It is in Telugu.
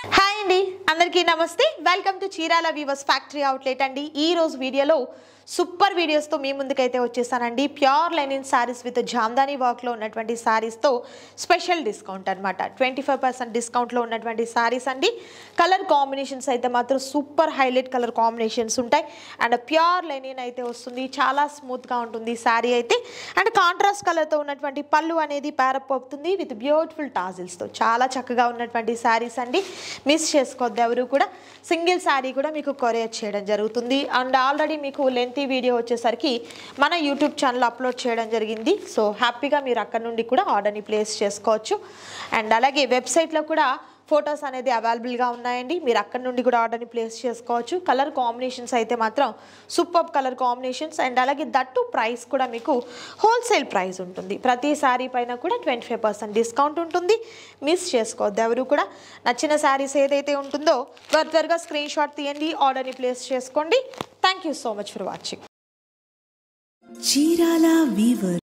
హాయ్ అండి, అందరికీ నమస్తే. Welcome to Chirala weavers factory outlet అండి. ఈ రోజు వీడియోలో సూపర్ వీడియోస్తో మీ ముందుకైతే వచ్చేసానండి. Pure linen sarees with Jamdani వర్క్లో ఉన్నటువంటి శారీస్తో స్పెషల్ డిస్కౌంట్ అనమాట. 25% డిస్కౌంట్లో ఉన్నటువంటి శారీస్ అండి. కలర్ కాంబినేషన్స్ అయితే మాత్రం సూపర్ హైలైట్ కలర్ కాంబినేషన్స్ ఉంటాయి. అండ్ ప్యూర్ లెనిన్ అయితే వస్తుంది, చాలా స్మూత్గా ఉంటుంది శారీ అయితే. అండ్ కాంట్రాస్ట్ కలర్తో ఉన్నటువంటి పళ్ళు అనేది ప్యారప్ అవుతుంది విత్ బ్యూటిఫుల్ టాజిల్స్తో. చాలా చక్కగా ఉన్నటువంటి శారీస్ అండి. మిస్ చేసుకోవద్దు ఎవరు కూడా. సింగిల్ శారీ కూడా మీకు కొరియర్ చేయడం జరుగుతుంది. అండ్ ఆల్రెడీ మీకు లెంతీ వీడియో వచ్చేసరికి మన యూట్యూబ్ ఛానల్ అప్లోడ్ చేయడం జరిగింది. సో హ్యాపీగా మీరు అక్కడ నుండి కూడా ఆర్డర్ని ప్లేస్ చేసుకోవచ్చు. అండ్ అలాగే వెబ్సైట్లో కూడా ఫొటోస్ అనేది అవైలబుల్గా ఉన్నాయండి. మీరు అక్కడ నుండి కూడా ఆర్డర్ని ప్లేస్ చేసుకోవచ్చు. కలర్ కాంబినేషన్స్ అయితే మాత్రం సూపర్ కలర్ కాంబినేషన్స్. అండ్ అలాగే దట్టు ప్రైస్ కూడా మీకు హోల్సేల్ ప్రైస్ ఉంటుంది. ప్రతి శారీ పైన కూడా 25% డిస్కౌంట్ ఉంటుంది. మిస్ చేసుకోవద్దు ఎవరు కూడా. నచ్చిన శారీస్ ఏదైతే ఉంటుందో త్వరగా స్క్రీన్ షాట్ తీయండి, ఆర్డర్ని ప్లేస్ చేసుకోండి. Thank you so much for watching. Chirala Weaver.